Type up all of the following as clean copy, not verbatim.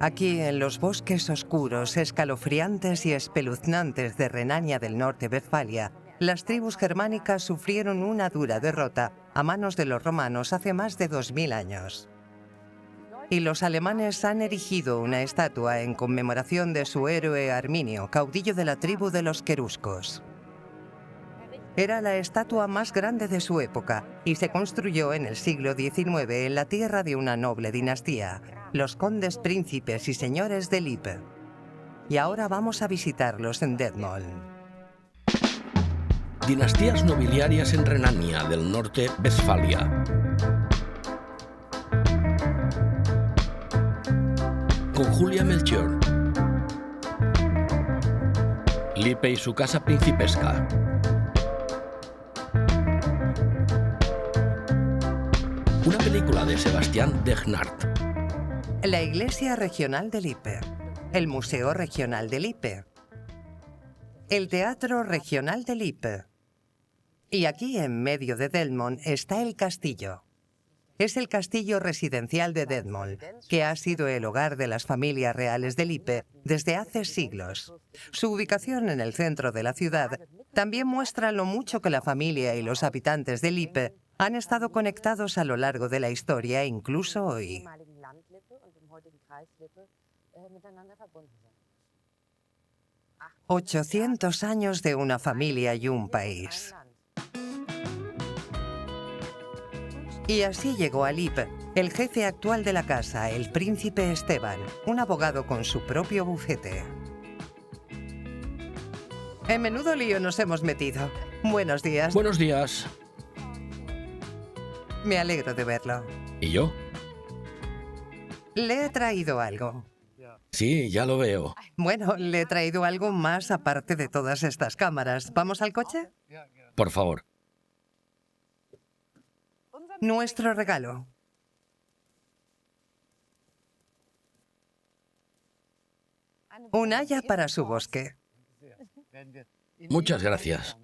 Aquí, en los bosques oscuros, escalofriantes y espeluznantes de Renania del Norte-Westfalia, las tribus germánicas sufrieron una dura derrota a manos de los romanos hace más de 2000 años. Y los alemanes han erigido una estatua en conmemoración de su héroe Arminio, caudillo de la tribu de los queruscos. Era la estatua más grande de su época y se construyó en el siglo XIX en la tierra de una noble dinastía, los condes, príncipes y señores de Lippe. Y ahora vamos a visitarlos en Detmold. Dinastías nobiliarias en Renania del Norte-Westfalia. Con Julia Melchior. Lippe y su casa principesca. Una película de Sebastián Degnart. La Iglesia Regional de Lippe. El Museo Regional de Lippe. El Teatro Regional de Lippe. Y aquí, en medio de Detmold, está el castillo. Es el castillo residencial de Detmold, que ha sido el hogar de las familias reales de Lippe desde hace siglos. Su ubicación en el centro de la ciudad también muestra lo mucho que la familia y los habitantes de Lippe han estado conectados a lo largo de la historia, incluso hoy. 800 años de una familia y un país. Y así llegó a Lippe el jefe actual de la casa, el príncipe Esteban, un abogado con su propio bufete. En menudo lío nos hemos metido. Buenos días. Buenos días. Me alegro de verlo. ¿Y yo? Le he traído algo. Sí, ya lo veo. Bueno, le he traído algo más aparte de todas estas cámaras. ¿Vamos al coche? Por favor. Nuestro regalo. Un haya para su bosque. Muchas gracias.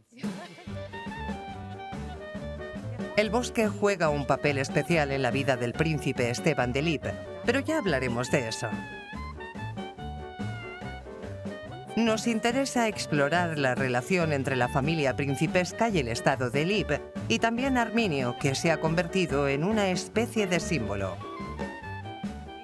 El bosque juega un papel especial en la vida del príncipe Esteban de Lippe, pero ya hablaremos de eso. Nos interesa explorar la relación entre la familia principesca y el estado de Lippe, y también Arminio, que se ha convertido en una especie de símbolo.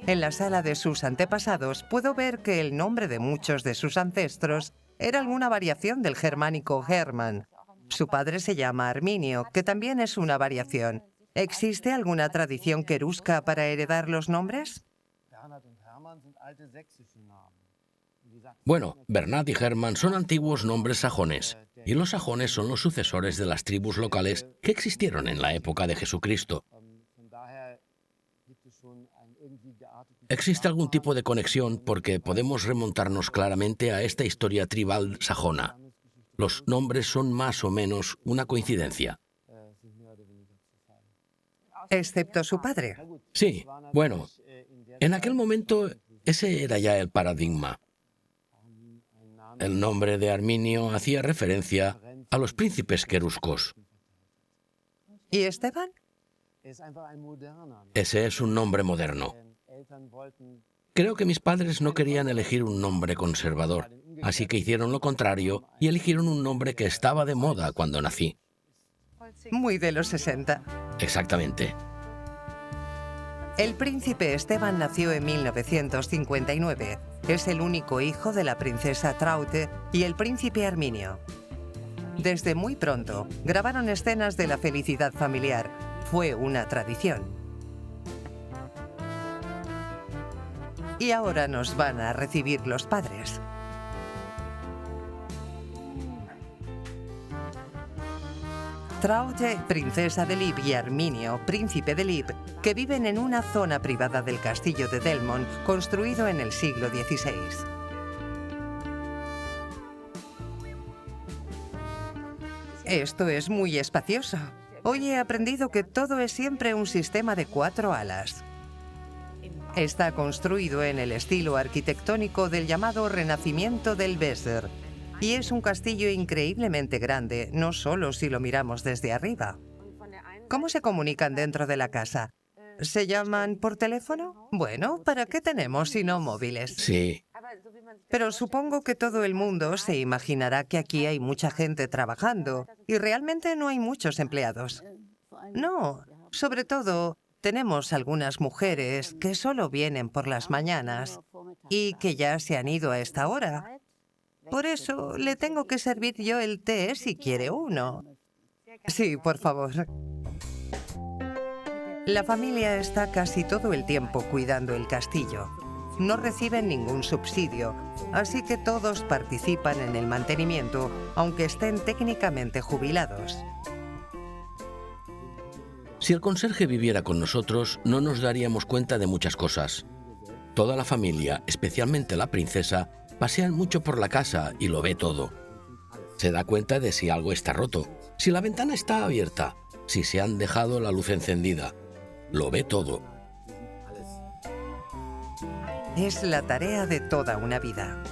En la sala de sus antepasados puedo ver que el nombre de muchos de sus ancestros era alguna variación del germánico Hermann. Su padre se llama Arminio, que también es una variación. ¿Existe alguna tradición querusca para heredar los nombres? Bueno, Bernat y Hermann son antiguos nombres sajones, y los sajones son los sucesores de las tribus locales que existieron en la época de Jesucristo. Existe algún tipo de conexión porque podemos remontarnos claramente a esta historia tribal sajona. Los nombres son más o menos una coincidencia. Excepto su padre. Sí, bueno, en aquel momento ese era ya el paradigma. El nombre de Arminio hacía referencia a los príncipes queruscos. ¿Y Esteban? Ese es un nombre moderno. Creo que mis padres no querían elegir un nombre conservador, así que hicieron lo contrario y eligieron un nombre que estaba de moda cuando nací. Muy de los 60. Exactamente. El príncipe Esteban nació en 1959. Es el único hijo de la princesa Traute y el príncipe Arminio. Desde muy pronto, grabaron escenas de la felicidad familiar. Fue una tradición. Y ahora nos van a recibir los padres. Traute, princesa de Lippe, y Arminio, príncipe de Lippe, que viven en una zona privada del castillo de Detmold, construido en el siglo XVI. Esto es muy espacioso. Hoy he aprendido que todo es siempre un sistema de 4 alas. Está construido en el estilo arquitectónico del llamado Renacimiento del Weser, y es un castillo increíblemente grande, no solo si lo miramos desde arriba. ¿Cómo se comunican dentro de la casa? ¿Se llaman por teléfono? Bueno, ¿para qué tenemos si no móviles? Sí, Pero supongo que todo el mundo se imaginará que aquí hay mucha gente trabajando y realmente no hay muchos empleados. No, sobre todo tenemos algunas mujeres que solo vienen por las mañanas y que ya se han ido a esta hora. Por eso le tengo que servir yo el té si quiere uno. Sí, por favor. La familia está casi todo el tiempo cuidando el castillo. No reciben ningún subsidio, así que todos participan en el mantenimiento, aunque estén técnicamente jubilados. si el conserje viviera con nosotros, no nos daríamos cuenta de muchas cosas. Toda la familia, especialmente la princesa, pasean mucho por la casa y lo ve todo. Se da cuenta de si algo está roto, si la ventana está abierta, si se han dejado la luz encendida. Lo ve todo. Es la tarea de toda una vida.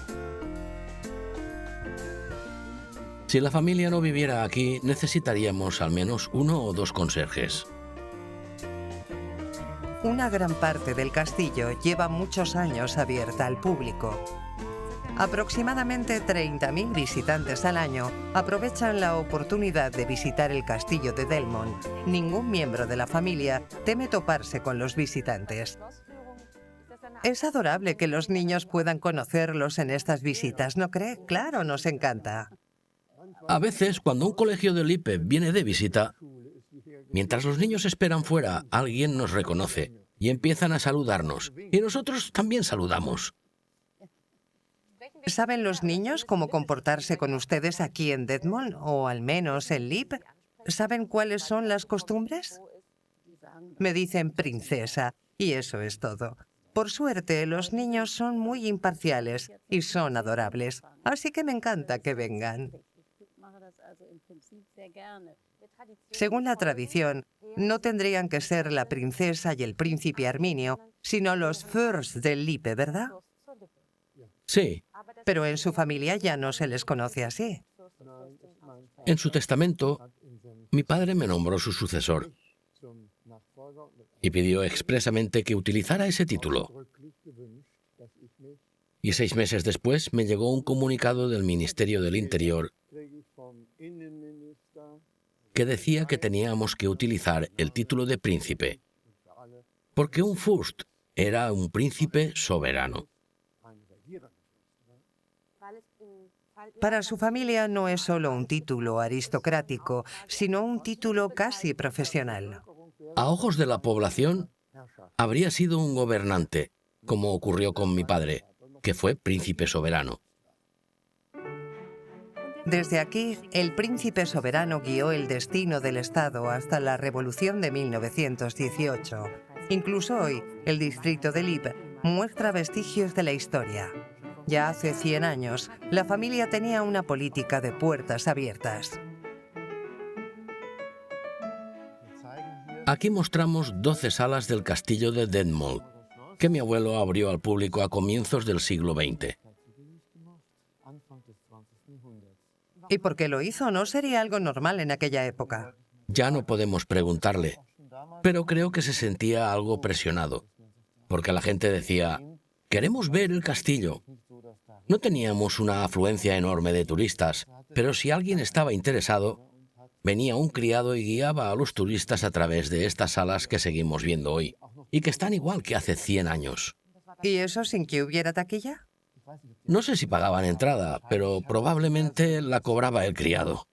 Si la familia no viviera aquí, necesitaríamos al menos 1 o 2 conserjes. Una gran parte del castillo lleva muchos años abierta al público. Aproximadamente 30.000 visitantes al año aprovechan la oportunidad de visitar el castillo de Delmont. Ningún miembro de la familia teme toparse con los visitantes. Es adorable que los niños puedan conocerlos en estas visitas, ¿no cree? Claro, nos encanta. A veces, cuando un colegio de Lippe viene de visita, mientras los niños esperan fuera, alguien nos reconoce y empiezan a saludarnos. Y nosotros también saludamos. ¿Saben los niños cómo comportarse con ustedes aquí en Detmold o al menos en Lippe? ¿Saben cuáles son las costumbres? Me dicen princesa y eso es todo. Por suerte, los niños son muy imparciales y son adorables, así que me encanta que vengan. Según la tradición, no tendrían que ser la princesa y el príncipe Arminio, sino los Fürst del Lippe, ¿verdad? Sí, Pero en su familia ya no se les conoce así. en su testamento, mi padre me nombró su sucesor y pidió expresamente que utilizara ese título. Y 6 meses después me llegó un comunicado del Ministerio del Interior que decía que teníamos que utilizar el título de príncipe, porque un Fürst era un príncipe soberano. Para su familia no es solo un título aristocrático, sino un título casi profesional. A ojos de la población, habría sido un gobernante, como ocurrió con mi padre, que fue príncipe soberano. Desde aquí, el príncipe soberano guió el destino del Estado hasta la Revolución de 1918. Incluso hoy, el distrito de Lippe muestra vestigios de la historia. Ya hace 100 años, la familia tenía una política de puertas abiertas. Aquí mostramos 12 salas del castillo de Detmold, que mi abuelo abrió al público a comienzos del siglo XX. ¿Y por qué lo hizo? ¿No sería algo normal en aquella época? Ya no podemos preguntarle, pero creo que se sentía algo presionado, porque la gente decía, queremos ver el castillo. No teníamos una afluencia enorme de turistas, pero si alguien estaba interesado, venía un criado y guiaba a los turistas a través de estas salas que seguimos viendo hoy, y que están igual que hace 100 años. ¿Y eso sin que hubiera taquilla? No sé si pagaban entrada, pero probablemente la cobraba el criado.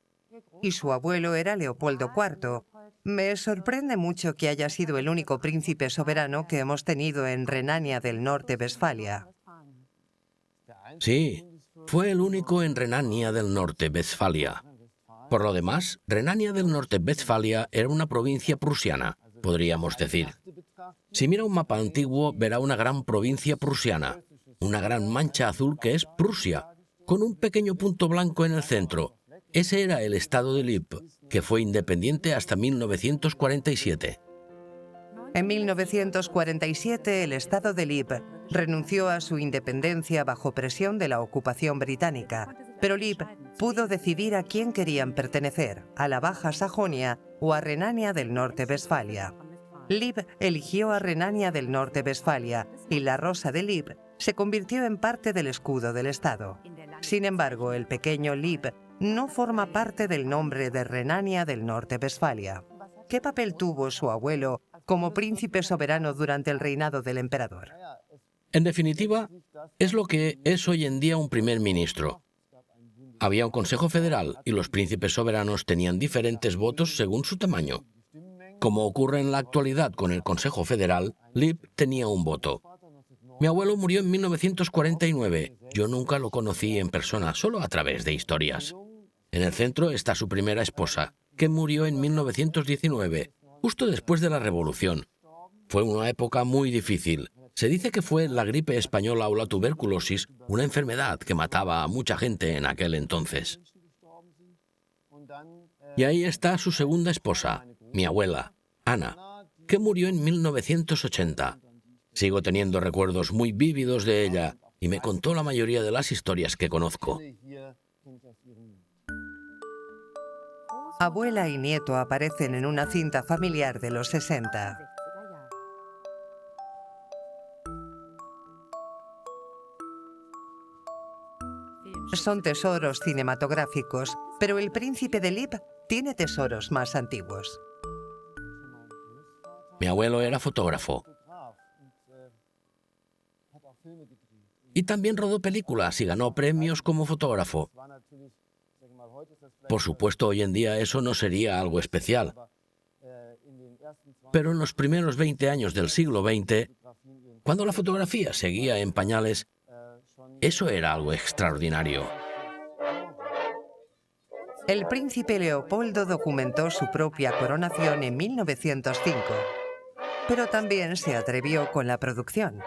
Y su abuelo era Leopoldo IV. Me sorprende mucho que haya sido el único príncipe soberano que hemos tenido en Renania del Norte-Westfalia. Sí, fue el único en Renania del Norte-Westfalia. Por lo demás, Renania del Norte-Westfalia era una provincia prusiana, podríamos decir. Si mira un mapa antiguo, verá una gran provincia prusiana, una gran mancha azul que es Prusia, con un pequeño punto blanco en el centro. Ese era el estado de Lippe, que fue independiente hasta 1947. En 1947, el estado de Lippe renunció a su independencia bajo presión de la ocupación británica, pero Lippe pudo decidir a quién querían pertenecer, a la Baja Sajonia o a Renania del Norte-Westfalia. Lib eligió a Renania del Norte-Westfalia y la rosa de Lib se convirtió en parte del escudo del Estado. Sin embargo, el pequeño Lib no forma parte del nombre de Renania del Norte-Westfalia. ¿Qué papel tuvo su abuelo como príncipe soberano durante el reinado del emperador? En definitiva, es lo que es hoy en día un primer ministro. Había un Consejo Federal y los príncipes soberanos tenían diferentes votos según su tamaño. Como ocurre en la actualidad con el Consejo Federal, Lib tenía un voto. Mi abuelo murió en 1949. Yo nunca lo conocí en persona, solo a través de historias. En el centro está su primera esposa, que murió en 1919, justo después de la Revolución. Fue una época muy difícil. Se dice que fue la gripe española o la tuberculosis, una enfermedad que mataba a mucha gente en aquel entonces. Y ahí está su segunda esposa, mi abuela, Ana, que murió en 1980. Sigo teniendo recuerdos muy vívidos de ella y me contó la mayoría de las historias que conozco. Abuela y nieto aparecen en una cinta familiar de los 60. Son tesoros cinematográficos, pero el príncipe de Lib tiene tesoros más antiguos. Mi abuelo era fotógrafo. Y también rodó películas y ganó premios como fotógrafo. Por supuesto, hoy en día eso no sería algo especial. Pero en los primeros 20 años del siglo XX, cuando la fotografía seguía en pañales, eso era algo extraordinario. El príncipe Leopoldo documentó su propia coronación en 1905, pero también se atrevió con la producción.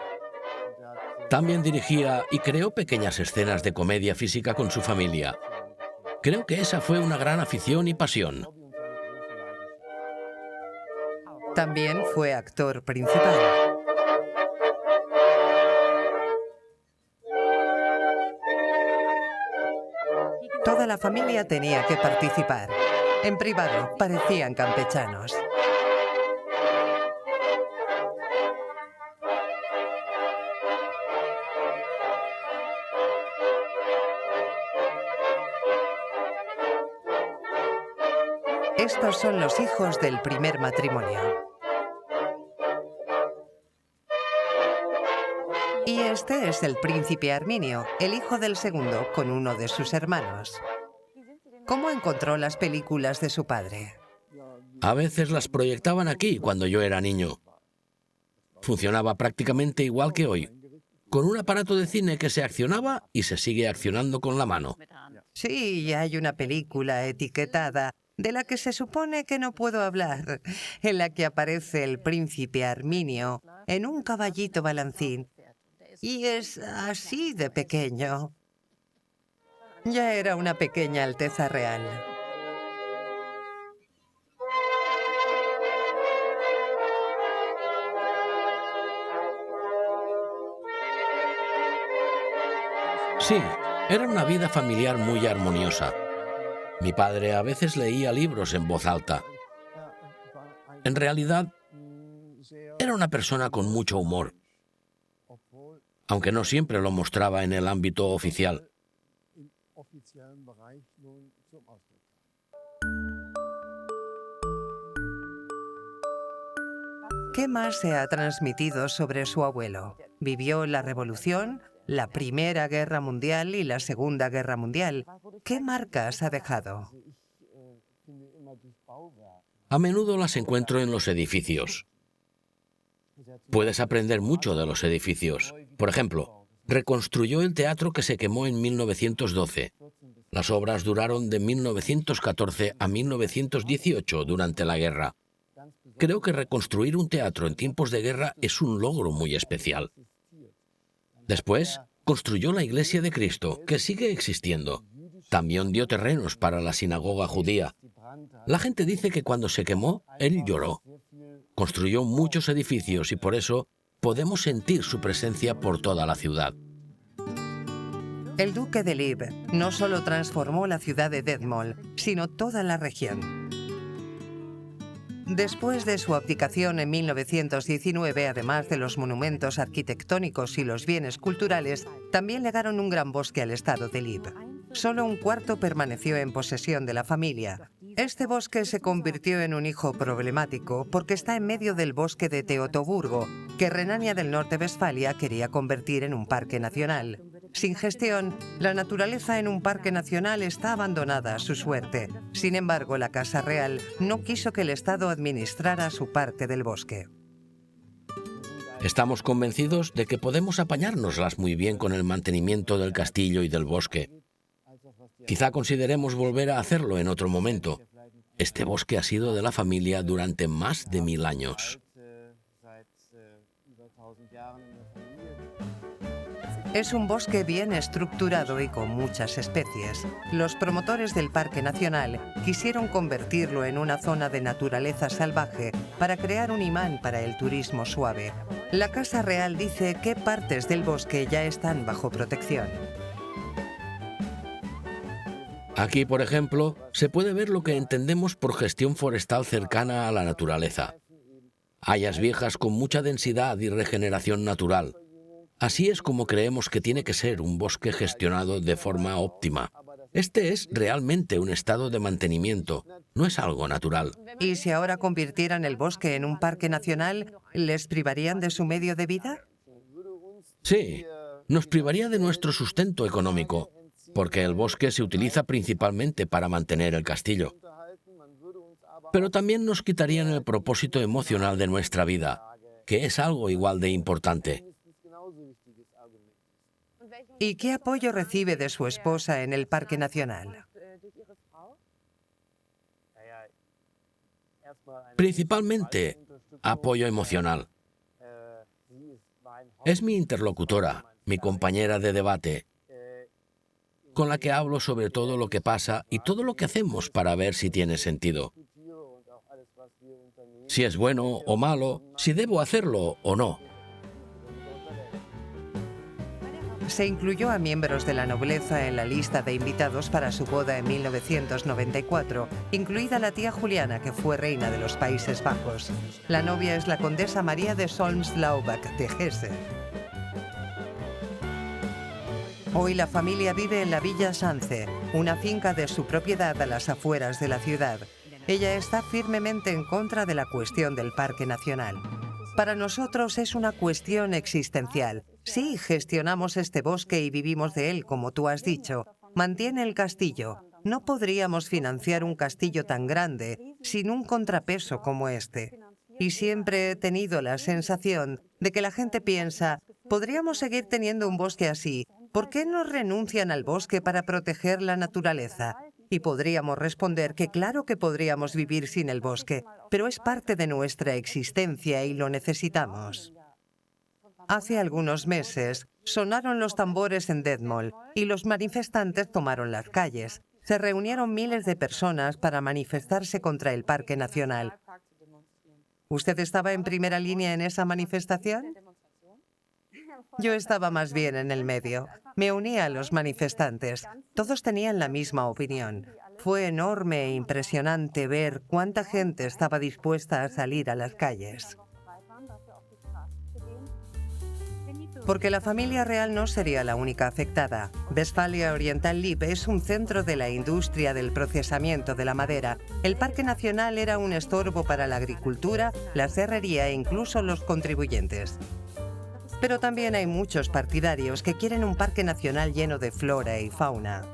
También dirigía y creó pequeñas escenas de comedia física con su familia. Creo que esa fue una gran afición y pasión. También fue actor principal. Toda la familia tenía que participar. En privado, parecían campechanos. Estos son los hijos del primer matrimonio. Y este es el príncipe Arminio, el hijo del segundo, con uno de sus hermanos. ¿Cómo encontró las películas de su padre? A veces las proyectaban aquí cuando yo era niño. Funcionaba prácticamente igual que hoy, con un aparato de cine que se accionaba y se sigue accionando con la mano. Sí, hay una película etiquetada de la que se supone que no puedo hablar, en la que aparece el príncipe Arminio en un caballito balancín. Y es así de pequeño. Ya era una pequeña Alteza Real. Sí, era una vida familiar muy armoniosa. Mi padre a veces leía libros en voz alta. En realidad, era una persona con mucho humor, aunque no siempre lo mostraba en el ámbito oficial. ¿Qué más se ha transmitido sobre su abuelo? Vivió la Revolución, la Primera Guerra Mundial y la Segunda Guerra Mundial. ¿Qué marcas ha dejado? A menudo las encuentro en los edificios. Puedes aprender mucho de los edificios. Por ejemplo, reconstruyó el teatro que se quemó en 1912. Las obras duraron de 1914 a 1918 durante la guerra. Creo que reconstruir un teatro en tiempos de guerra es un logro muy especial. Después, construyó la Iglesia de Cristo, que sigue existiendo. También dio terrenos para la sinagoga judía. La gente dice que cuando se quemó, él lloró. Construyó muchos edificios y por eso podemos sentir su presencia por toda la ciudad. El duque de Lib no solo transformó la ciudad de Detmold, sino toda la región. Después de su abdicación en 1919, además de los monumentos arquitectónicos y los bienes culturales, también legaron un gran bosque al estado de Lviv. Solo un cuarto permaneció en posesión de la familia. Este bosque se convirtió en un hijo problemático porque está en medio del bosque de Teutoburgo, que Renania del Norte-Westfalia quería convertir en un parque nacional. Sin gestión, la naturaleza en un parque nacional está abandonada a su suerte. Sin embargo, la Casa Real no quiso que el Estado administrara su parte del bosque. Estamos convencidos de que podemos apañárnoslas muy bien con el mantenimiento del castillo y del bosque. Quizá consideremos volver a hacerlo en otro momento. Este bosque ha sido de la familia durante más de 1000 años. Es un bosque bien estructurado y con muchas especies. Los promotores del Parque Nacional quisieron convertirlo en una zona de naturaleza salvaje para crear un imán para el turismo suave. La Casa Real dice qué partes del bosque ya están bajo protección. Aquí, por ejemplo, se puede ver lo que entendemos por gestión forestal cercana a la naturaleza. Hayas viejas con mucha densidad y regeneración natural. Así es como creemos que tiene que ser un bosque gestionado de forma óptima. Este es realmente un estado de mantenimiento, no es algo natural. ¿Y si ahora convirtieran el bosque en un parque nacional, les privarían de su medio de vida? Sí, nos privaría de nuestro sustento económico, porque el bosque se utiliza principalmente para mantener el castillo. Pero también nos quitarían el propósito emocional de nuestra vida, que es algo igual de importante. ¿Y qué apoyo recibe de su esposa en el Parque Nacional? Principalmente, apoyo emocional. Es mi interlocutora, mi compañera de debate, con la que hablo sobre todo lo que pasa y todo lo que hacemos para ver si tiene sentido. Si es bueno o malo, si debo hacerlo o no. Se incluyó a miembros de la nobleza en la lista de invitados para su boda en 1994, incluida la tía Juliana, que fue reina de los Países Bajos. La novia es la condesa María de Solms-Laubach de Hesse. Hoy la familia vive en la Villa Sance, una finca de su propiedad a las afueras de la ciudad. Ella está firmemente en contra de la cuestión del Parque Nacional. Para nosotros es una cuestión existencial. Sí, gestionamos este bosque y vivimos de él, como tú has dicho. Mantiene el castillo. No podríamos financiar un castillo tan grande sin un contrapeso como este. Y siempre he tenido la sensación de que la gente piensa, podríamos seguir teniendo un bosque así. ¿Por qué no renuncian al bosque para proteger la naturaleza? Y podríamos responder que claro que podríamos vivir sin el bosque, pero es parte de nuestra existencia y lo necesitamos. Hace algunos meses sonaron los tambores en Detmold y los manifestantes tomaron las calles. Se reunieron miles de personas para manifestarse contra el Parque Nacional. ¿Usted estaba en primera línea en esa manifestación? Yo estaba más bien en el medio. Me uní a los manifestantes. Todos tenían la misma opinión. Fue enorme e impresionante ver cuánta gente estaba dispuesta a salir a las calles. Porque la familia real no sería la única afectada. Westfalia Oriental Lippe es un centro de la industria del procesamiento de la madera. El Parque Nacional era un estorbo para la agricultura, la serrería e incluso los contribuyentes. Pero también hay muchos partidarios que quieren un parque nacional lleno de flora y fauna.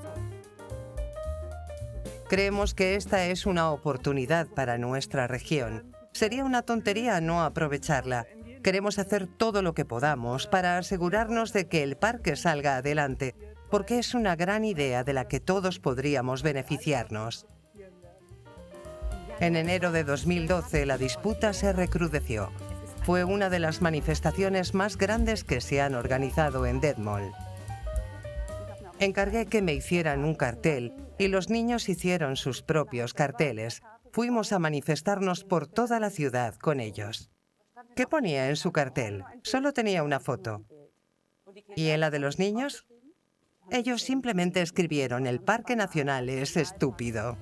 Creemos que esta es una oportunidad para nuestra región. Sería una tontería no aprovecharla. Queremos hacer todo lo que podamos para asegurarnos de que el parque salga adelante, porque es una gran idea de la que todos podríamos beneficiarnos. En enero de 2012 la disputa se recrudeció. Fue una de las manifestaciones más grandes que se han organizado en Detmold. Encargué que me hicieran un cartel y los niños hicieron sus propios carteles. Fuimos a manifestarnos por toda la ciudad con ellos. ¿Qué ponía en su cartel? Solo tenía una foto. ¿Y en la de los niños? Ellos simplemente escribieron: el Parque Nacional es estúpido.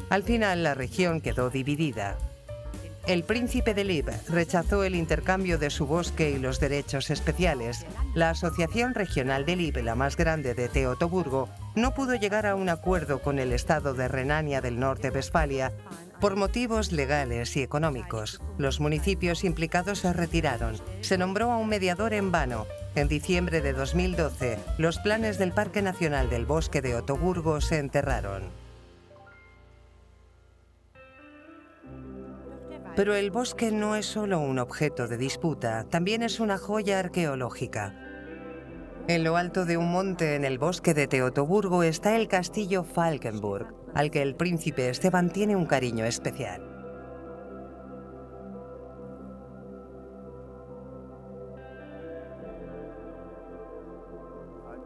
Al final, la región quedó dividida. El príncipe de Lib rechazó el intercambio de su bosque y los derechos especiales. La Asociación Regional de Lib, la más grande de Teutoburgo, no pudo llegar a un acuerdo con el estado de Renania del Norte-Westfalia por motivos legales y económicos. Los municipios implicados se retiraron. Se nombró a un mediador en vano. En diciembre de 2012, los planes del Parque Nacional del Bosque de Otoburgo se enterraron. Pero el bosque no es solo un objeto de disputa, también es una joya arqueológica. En lo alto de un monte en el bosque de Teutoburgo está el castillo Falkenburg, al que el príncipe Esteban tiene un cariño especial.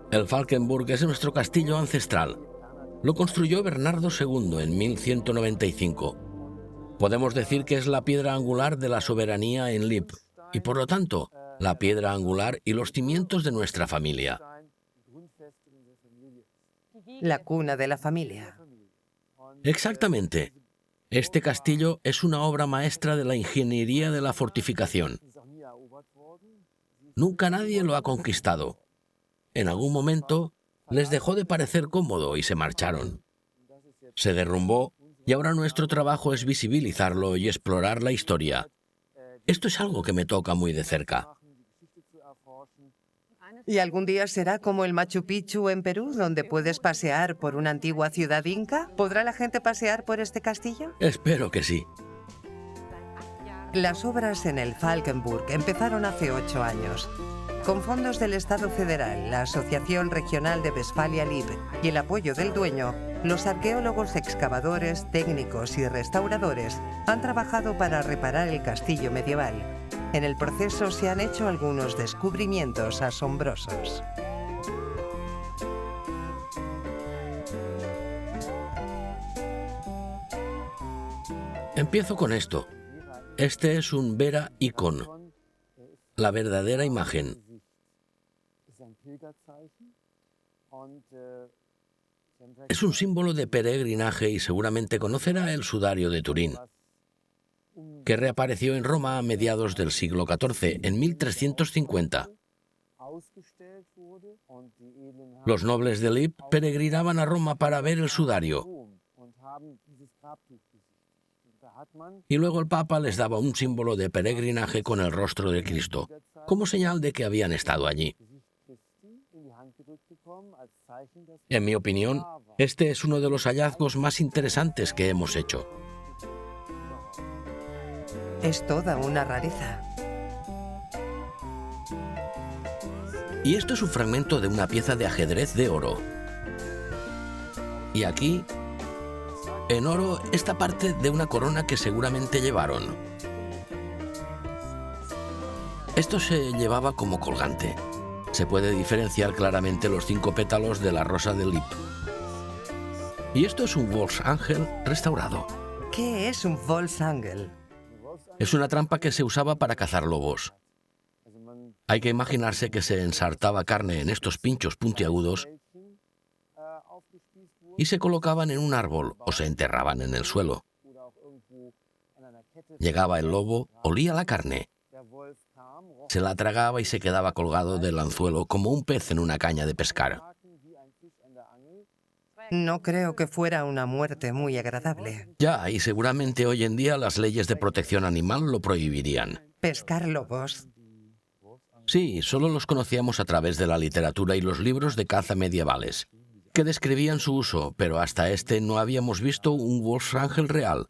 El Falkenburg es nuestro castillo ancestral. Lo construyó Bernardo II en 1195. Podemos decir que es la piedra angular de la soberanía en Lib y, por lo tanto, la piedra angular y los cimientos de nuestra familia. La cuna de la familia. Exactamente. Este castillo es una obra maestra de la ingeniería de la fortificación. Nunca nadie lo ha conquistado. En algún momento les dejó de parecer cómodo y se marcharon. Se derrumbó y ahora nuestro trabajo es visibilizarlo y explorar la historia. Esto es algo que me toca muy de cerca. ¿Y algún día será como el Machu Picchu en Perú, donde puedes pasear por una antigua ciudad inca? ¿Podrá la gente pasear por este castillo? Espero que sí. Las obras en el Falkenburg empezaron hace 8 años. Con fondos del Estado federal, la Asociación Regional de Westfalia-Lib y el apoyo del dueño, los arqueólogos, excavadores, técnicos y restauradores han trabajado para reparar el castillo medieval. En el proceso se han hecho algunos descubrimientos asombrosos. Empiezo con esto. Este es un Vera Icon, la verdadera imagen. Es un símbolo de peregrinaje y seguramente conocerá el sudario de Turín, que reapareció en Roma a mediados del siglo XIV, en 1350. Los nobles de Lib peregrinaban a Roma para ver el sudario. Y luego el Papa les daba un símbolo de peregrinaje con el rostro de Cristo, como señal de que habían estado allí. En mi opinión, este es uno de los hallazgos más interesantes que hemos hecho. Es toda una rareza. Y esto es un fragmento de una pieza de ajedrez de oro. Y aquí, en oro, esta parte de una corona que seguramente llevaron. Esto se llevaba como colgante. Se puede diferenciar claramente los 5 pétalos de la rosa de Lib. Y esto es un Wolfsangel restaurado. ¿Qué es un Wolfsangel? Es una trampa que se usaba para cazar lobos. Hay que imaginarse que se ensartaba carne en estos pinchos puntiagudos y se colocaban en un árbol o se enterraban en el suelo. Llegaba el lobo, olía la carne, se la tragaba y se quedaba colgado del anzuelo como un pez en una caña de pescar. No creo que fuera una muerte muy agradable. Ya, y seguramente hoy en día las leyes de protección animal lo prohibirían. ¿Pescar lobos? Sí, solo los conocíamos a través de la literatura y los libros de caza medievales, que describían su uso, pero hasta no habíamos visto un Wolfsangel real.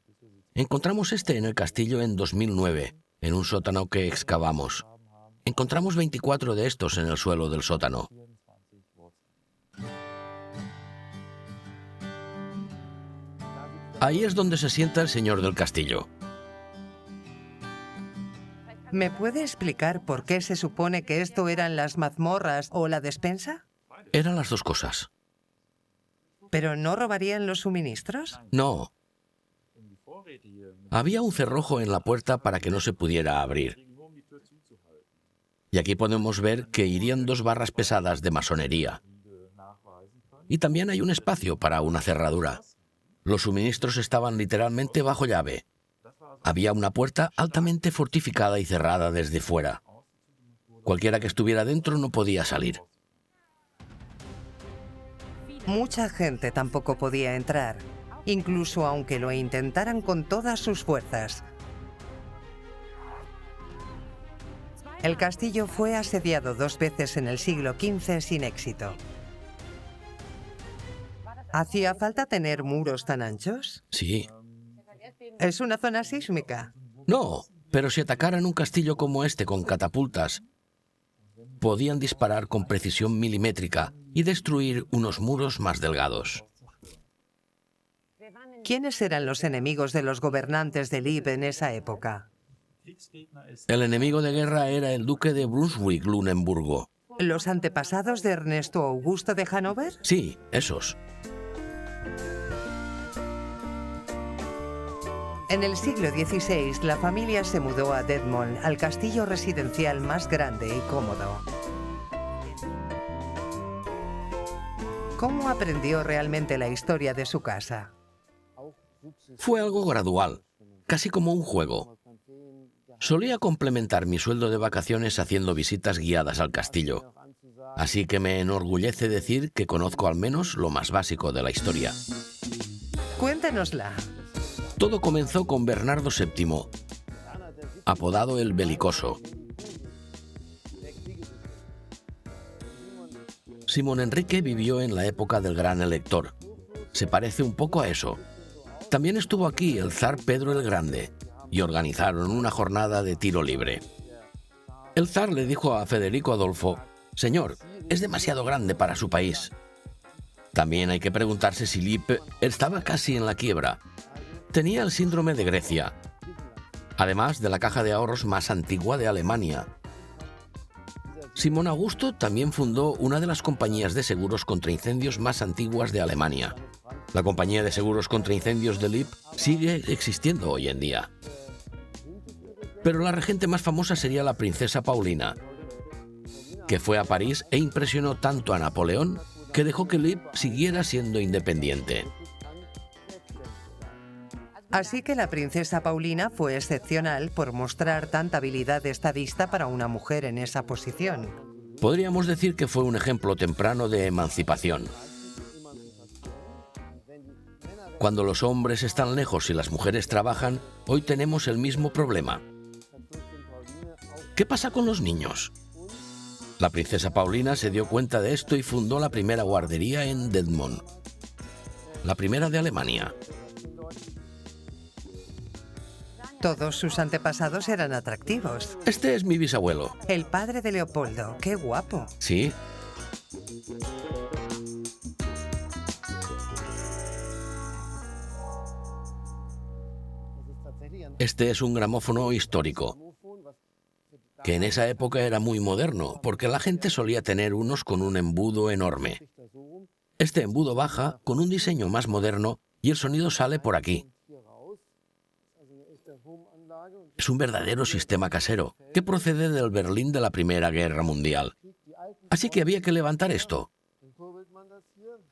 Encontramos este en el castillo en 2009, en un sótano que excavamos. Encontramos 24 de estos en el suelo del sótano. Ahí es donde se sienta el señor del castillo. ¿Me puede explicar por qué se supone que esto eran las mazmorras o la despensa? Eran las dos cosas. ¿Pero no robarían los suministros? No. Había un cerrojo en la puerta para que no se pudiera abrir. Y aquí podemos ver que irían 2 barras pesadas de masonería. Y también hay un espacio para una cerradura. Los suministros estaban literalmente bajo llave. Había una puerta altamente fortificada y cerrada desde fuera. Cualquiera que estuviera dentro no podía salir. Mucha gente tampoco podía entrar, incluso aunque lo intentaran con todas sus fuerzas. El castillo fue asediado 2 veces en el siglo XV sin éxito. ¿Hacía falta tener muros tan anchos? Sí. ¿Es una zona sísmica? No, pero si atacaran un castillo como este con catapultas, podían disparar con precisión milimétrica y destruir unos muros más delgados. ¿Quiénes eran los enemigos de los gobernantes de Lib en esa época? El enemigo de guerra era el duque de Brunswick-Luneburgo. ¿Los antepasados de Ernesto Augusto de Hannover? Sí, esos. En el siglo XVI, la familia se mudó a Detmold, al castillo residencial más grande y cómodo. ¿Cómo aprendió realmente la historia de su casa? Fue algo gradual, casi como un juego. Solía complementar mi sueldo de vacaciones haciendo visitas guiadas al castillo. Así que me enorgullece decir que conozco al menos lo más básico de la historia. Cuéntanosla. Todo comenzó con Bernardo VII, apodado el Belicoso. Simón Enrique vivió en la época del Gran Elector. Se parece un poco a eso. También estuvo aquí el zar Pedro el Grande y organizaron una jornada de tiro libre. El zar le dijo a Federico Adolfo: «Señor, es demasiado grande para su país». También hay que preguntarse si Lippe estaba casi en la quiebra. Tenía el síndrome de Grecia, además de la caja de ahorros más antigua de Alemania. Simón Augusto también fundó una de las compañías de seguros contra incendios más antiguas de Alemania. La compañía de seguros contra incendios de Lippe sigue existiendo hoy en día. Pero la regente más famosa sería la princesa Paulina, que fue a París e impresionó tanto a Napoleón que dejó que Lippe siguiera siendo independiente. Así que la princesa Paulina fue excepcional por mostrar tanta habilidad estadista para una mujer en esa posición. Podríamos decir que fue un ejemplo temprano de emancipación. Cuando los hombres están lejos y las mujeres trabajan, hoy tenemos el mismo problema. ¿Qué pasa con los niños? La princesa Paulina se dio cuenta de esto y fundó la primera guardería en Detmold, la primera de Alemania. Todos sus antepasados eran atractivos. Este es mi bisabuelo. El padre de Leopoldo. ¡Qué guapo! Sí. Este es un gramófono histórico, que en esa época era muy moderno, porque la gente solía tener unos con un embudo enorme. Este embudo baja con un diseño más moderno y el sonido sale por aquí. Es un verdadero sistema casero, que procede del Berlín de la Primera Guerra Mundial. Así que había que levantar esto,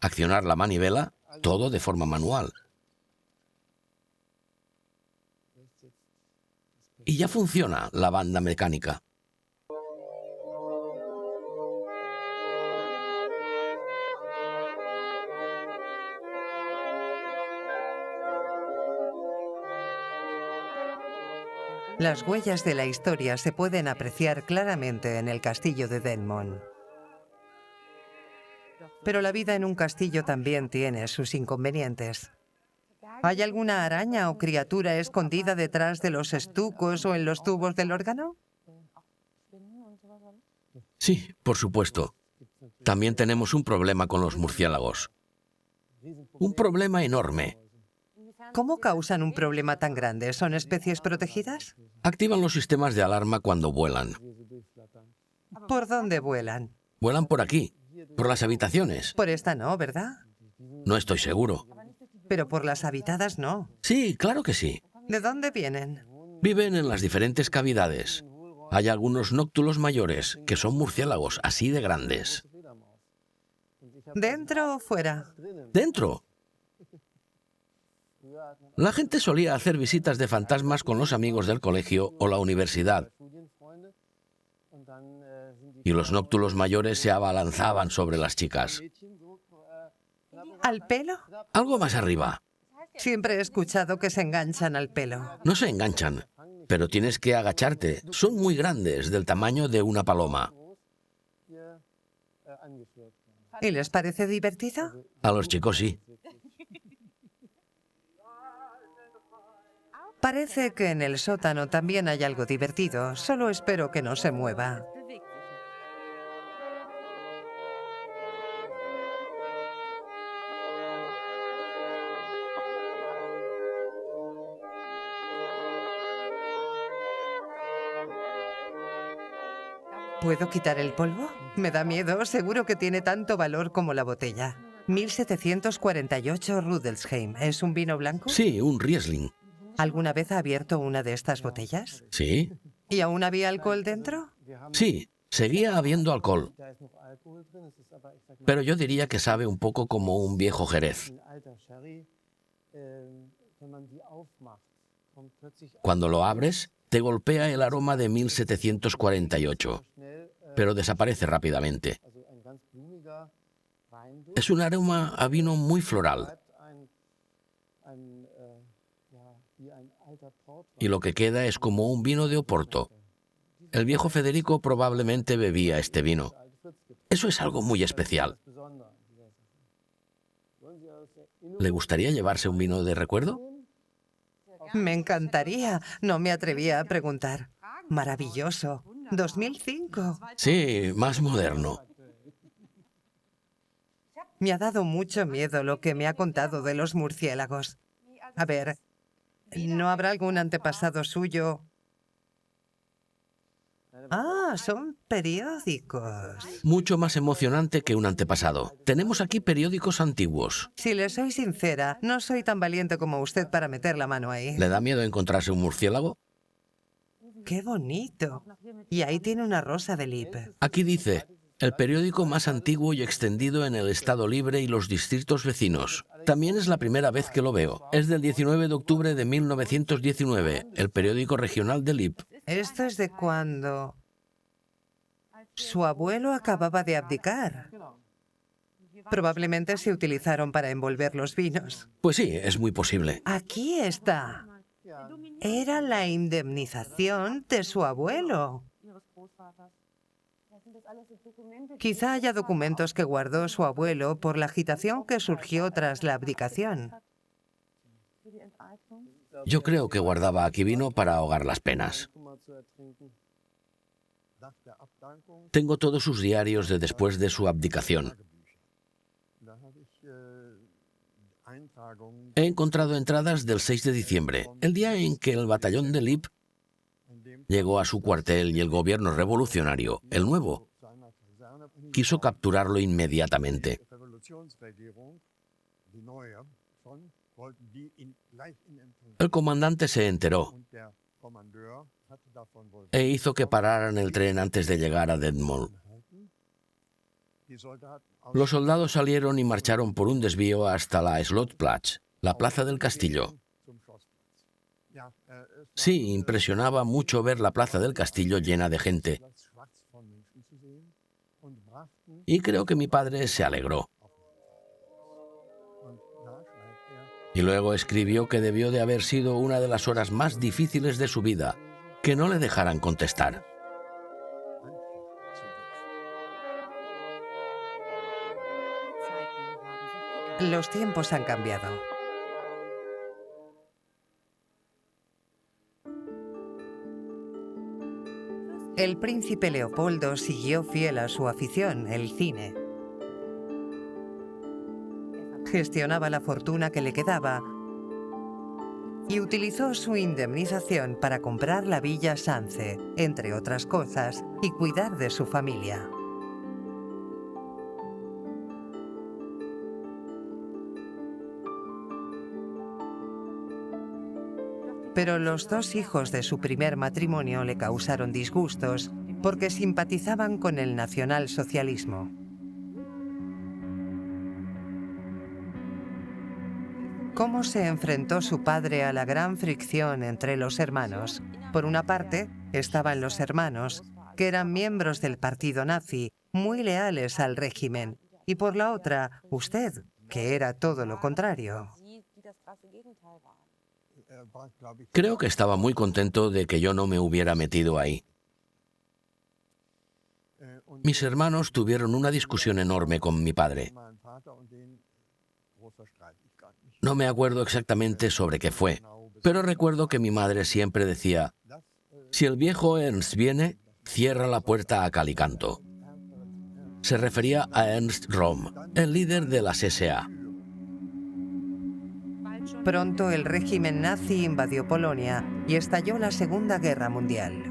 accionar la manivela, todo de forma manual. Y ya funciona la banda mecánica. Las huellas de la historia se pueden apreciar claramente en el castillo de Detmold. Pero la vida en un castillo también tiene sus inconvenientes. ¿Hay alguna araña o criatura escondida detrás de los estucos o en los tubos del órgano? Sí, por supuesto. También tenemos un problema con los murciélagos. Un problema enorme. ¿Cómo causan un problema tan grande? ¿Son especies protegidas? Activan los sistemas de alarma cuando vuelan. ¿Por dónde vuelan? Vuelan por aquí, por las habitaciones. Por esta no, ¿verdad? No estoy seguro. Pero por las habitadas no. Sí, claro que sí. ¿De dónde vienen? Viven en las diferentes cavidades. Hay algunos nóctulos mayores, que son murciélagos así de grandes. ¿Dentro o fuera? ¡Dentro! La gente solía hacer visitas de fantasmas con los amigos del colegio o la universidad, y los nóctulos mayores se abalanzaban sobre las chicas. ¿Al pelo? Algo más arriba. Siempre he escuchado que se enganchan al pelo. No se enganchan, pero tienes que agacharte. Son muy grandes, del tamaño de una paloma. ¿Y les parece divertido? A los chicos sí. Parece que en el sótano también hay algo divertido. Solo espero que no se mueva. ¿Puedo quitar el polvo? Me da miedo, seguro que tiene tanto valor como la botella. 1748 Rudelsheim. ¿Es un vino blanco? Sí, un Riesling. ¿Alguna vez ha abierto una de estas botellas? ¿Sí? ¿Y aún había alcohol dentro? Sí, seguía habiendo alcohol. Pero yo diría que sabe un poco como un viejo Jerez. Cuando lo abres, te golpea el aroma de 1748, pero desaparece rápidamente. Es un aroma a vino muy floral. Y lo que queda es como un vino de Oporto. El viejo Federico probablemente bebía este vino. Eso es algo muy especial. ¿Le gustaría llevarse un vino de recuerdo? Me encantaría. No me atrevía a preguntar. Maravilloso. 2005. Sí, más moderno. Me ha dado mucho miedo lo que me ha contado de los murciélagos. A ver, ¿no habrá algún antepasado suyo? Ah, son periódicos. Mucho más emocionante que un antepasado. Tenemos aquí periódicos antiguos. Si le soy sincera, no soy tan valiente como usted para meter la mano ahí. ¿Le da miedo encontrarse un murciélago? ¡Qué bonito! Y ahí tiene una rosa de lip. Aquí dice, el periódico más antiguo y extendido en el Estado Libre y los distritos vecinos. También es la primera vez que lo veo. Es del 19 de octubre de 1919, el periódico regional de Lip. Esto es de cuando su abuelo acababa de abdicar. Probablemente se utilizaron para envolver los vinos. Pues sí, es muy posible. Aquí está. Era la indemnización de su abuelo. Quizá haya documentos que guardó su abuelo por la agitación que surgió tras la abdicación. Yo creo que guardaba aquí vino para ahogar las penas. Tengo todos sus diarios de después de su abdicación. He encontrado entradas del 6 de diciembre, el día en que el batallón de Lip llegó a su cuartel y el gobierno revolucionario, el nuevo, quiso capturarlo inmediatamente. El comandante se enteró e hizo que pararan el tren antes de llegar a Detmold. Los soldados salieron y marcharon por un desvío hasta la Slotplatz, la plaza del castillo. Sí, impresionaba mucho ver la plaza del castillo llena de gente. Y creo que mi padre se alegró. Y luego escribió que debió de haber sido una de las horas más difíciles de su vida, que no le dejaran contestar. Los tiempos han cambiado. El príncipe Leopoldo siguió fiel a su afición, el cine. Gestionaba la fortuna que le quedaba y utilizó su indemnización para comprar la Villa Sance, entre otras cosas, y cuidar de su familia. Pero los dos hijos de su primer matrimonio le causaron disgustos porque simpatizaban con el nacionalsocialismo. ¿Cómo se enfrentó su padre a la gran fricción entre los hermanos? Por una parte, estaban los hermanos, que eran miembros del partido nazi, muy leales al régimen, y por la otra, usted, que era todo lo contrario. Creo que estaba muy contento de que yo no me hubiera metido ahí. Mis hermanos tuvieron una discusión enorme con mi padre. No me acuerdo exactamente sobre qué fue, pero recuerdo que mi madre siempre decía: si el viejo Ernst viene, cierra la puerta a cal y canto. Se refería a Ernst Röhm, el líder de las SA. Pronto el régimen nazi invadió Polonia y estalló la Segunda Guerra Mundial.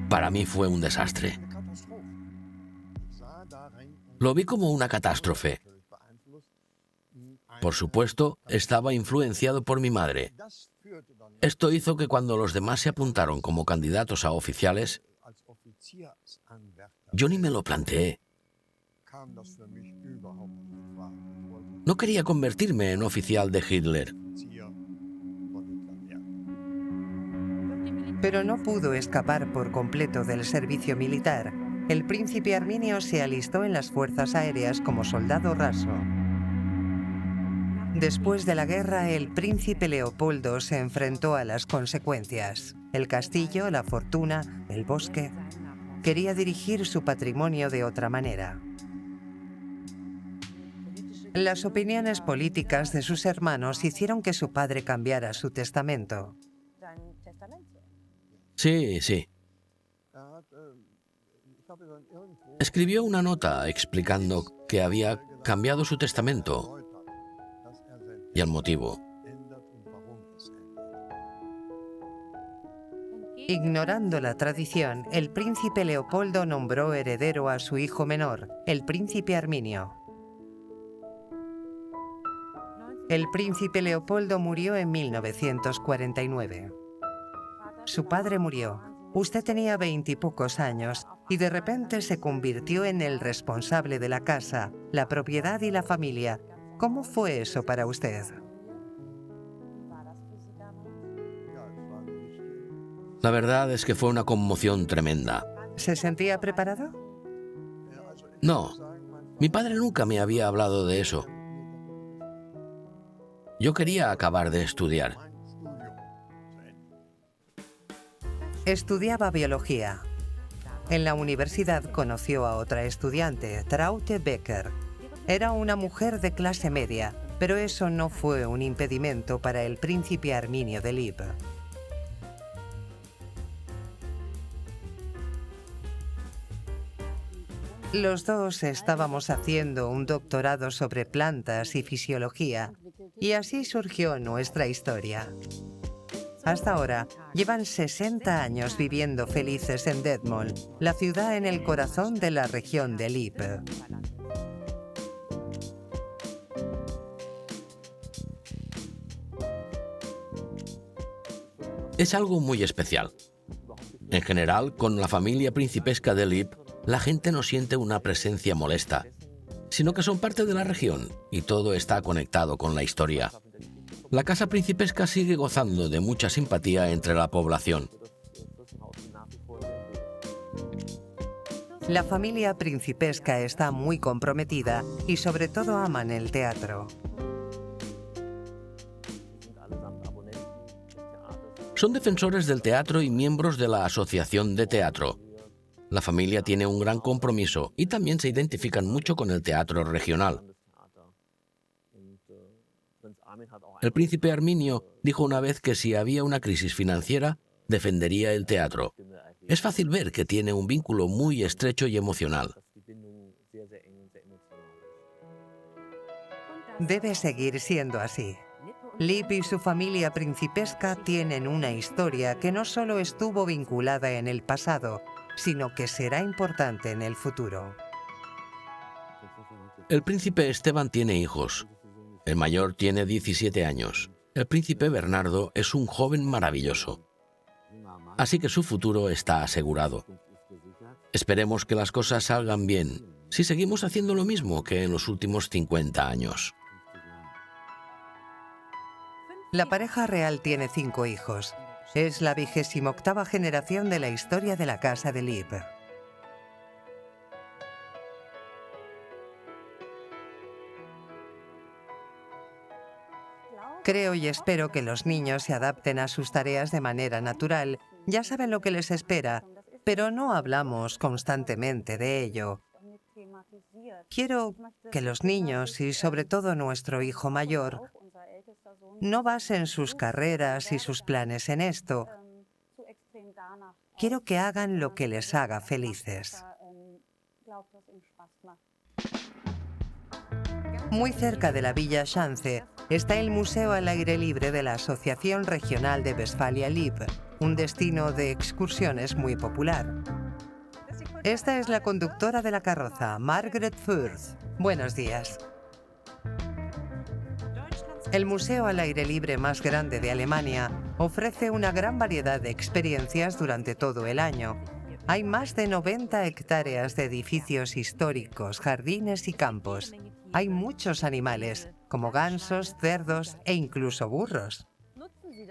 Para mí fue un desastre. Lo vi como una catástrofe. Por supuesto, estaba influenciado por mi madre. Esto hizo que cuando los demás se apuntaron como candidatos a oficiales, yo ni me lo planteé. No quería convertirme en oficial de Hitler. Pero no pudo escapar por completo del servicio militar. El príncipe Arminio se alistó en las fuerzas aéreas como soldado raso. Después de la guerra, el príncipe Leopoldo se enfrentó a las consecuencias. El castillo, la fortuna, el bosque. Quería dirigir su patrimonio de otra manera. Las opiniones políticas de sus hermanos hicieron que su padre cambiara su testamento. Sí. Escribió una nota explicando que había cambiado su testamento y el motivo. Ignorando la tradición, el príncipe Leopoldo nombró heredero a su hijo menor, el príncipe Arminio. El príncipe Leopoldo murió en 1949. Su padre murió. Usted tenía 20 y pocos años y de repente se convirtió en el responsable de la casa, la propiedad y la familia. ¿Cómo fue eso para usted? La verdad es que fue una conmoción tremenda. ¿Se sentía preparado? No, mi padre nunca me había hablado de eso. Yo quería acabar de estudiar. Estudiaba biología. En la universidad conoció a otra estudiante, Traute Becker. Era una mujer de clase media, pero eso no fue un impedimento para el príncipe Arminio de Lip. Los dos estábamos haciendo un doctorado sobre plantas y fisiología, y así surgió nuestra historia. Hasta ahora, llevan 60 años viviendo felices en Detmold, la ciudad en el corazón de la región de Lip. Es algo muy especial. En general, con la familia principesca de Lip, la gente no siente una presencia molesta, sino que son parte de la región y todo está conectado con la historia. La casa principesca sigue gozando de mucha simpatía entre la población. La familia principesca está muy comprometida y sobre todo aman el teatro. Son defensores del teatro y miembros de la Asociación de Teatro. La familia tiene un gran compromiso y también se identifican mucho con el teatro regional. El príncipe Arminio dijo una vez que si había una crisis financiera, defendería el teatro. Es fácil ver que tiene un vínculo muy estrecho y emocional. Debe seguir siendo así. Lip y su familia principesca tienen una historia que no solo estuvo vinculada en el pasado, sino que será importante en el futuro. El príncipe Esteban tiene hijos. El mayor tiene 17 años. El príncipe Bernardo es un joven maravilloso. Así que su futuro está asegurado. Esperemos que las cosas salgan bien si seguimos haciendo lo mismo que en los últimos 50 años. La pareja real tiene 5 hijos. Es la 28ª generación de la historia de la Casa de Lippe. Creo y espero que los niños se adapten a sus tareas de manera natural. Ya saben lo que les espera, pero no hablamos constantemente de ello. Quiero que los niños, y sobre todo nuestro hijo mayor, no basen sus carreras y sus planes en esto. Quiero que hagan lo que les haga felices. Muy cerca de la Villa Schanze está el Museo al Aire Libre de la Asociación Regional de Westfalia-Lippe, un destino de excursiones muy popular. Esta es la conductora de la carroza, Margret Fürth. Buenos días. El museo al aire libre más grande de Alemania ofrece una gran variedad de experiencias durante todo el año. Hay más de 90 hectáreas de edificios históricos, jardines y campos. Hay muchos animales, como gansos, cerdos e incluso burros.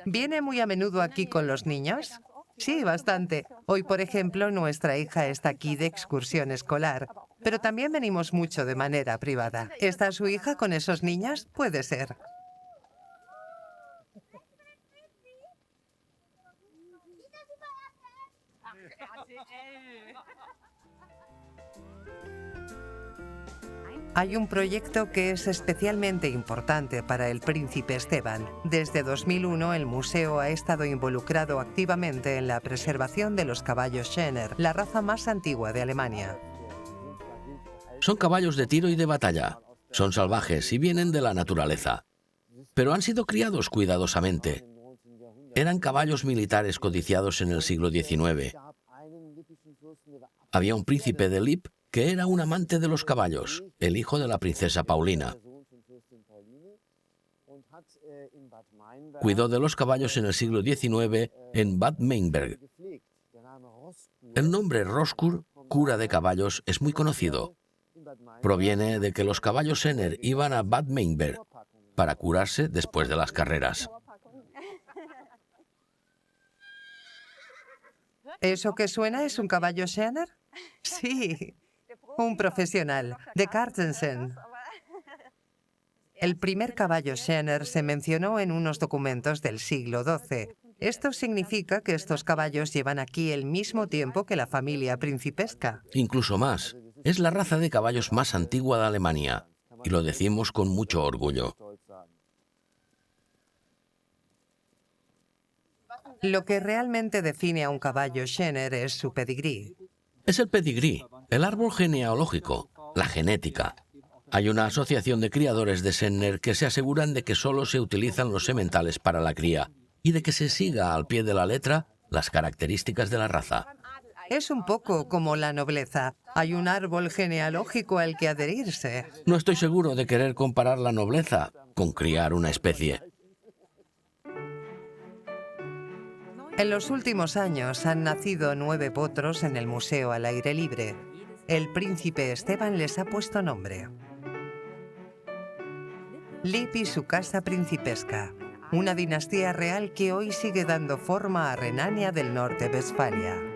¿Viene muy a menudo aquí con los niños? Sí, bastante. Hoy, por ejemplo, nuestra hija está aquí de excursión escolar, pero también venimos mucho de manera privada. ¿Está su hija con esos niños? Puede ser. Hay un proyecto que es especialmente importante para el príncipe Esteban. Desde 2001, el museo ha estado involucrado activamente en la preservación de los caballos Schäner, la raza más antigua de Alemania. Son caballos de tiro y de batalla. Son salvajes y vienen de la naturaleza. Pero han sido criados cuidadosamente. Eran caballos militares codiciados en el siglo XIX. Había un príncipe de Lippe que era un amante de los caballos, el hijo de la princesa Paulina. Cuidó de los caballos en el siglo XIX en Bad Meinberg. El nombre Roskur, cura de caballos, es muy conocido. Proviene de que los caballos Schäner iban a Bad Meinberg para curarse después de las carreras. ¿Eso que suena es un caballo Schäner? Sí, un profesional, de Carstensen. El primer caballo Schäner se mencionó en unos documentos del siglo XII. Esto significa que estos caballos llevan aquí el mismo tiempo que la familia principesca. Incluso más. Es la raza de caballos más antigua de Alemania, y lo decimos con mucho orgullo. Lo que realmente define a un caballo Schäner es su pedigrí. Es el pedigrí, el árbol genealógico, la genética. Hay una asociación de criadores de Schäner que se aseguran de que solo se utilizan los sementales para la cría y de que se siga al pie de la letra las características de la raza. Es un poco como la nobleza. Hay un árbol genealógico al que adherirse. No estoy seguro de querer comparar la nobleza con criar una especie. En los últimos años han nacido 9 potros en el museo al aire libre. El príncipe Esteban les ha puesto nombre. Lippe y su casa principesca, una dinastía real que hoy sigue dando forma a Renania del Norte-Westfalia.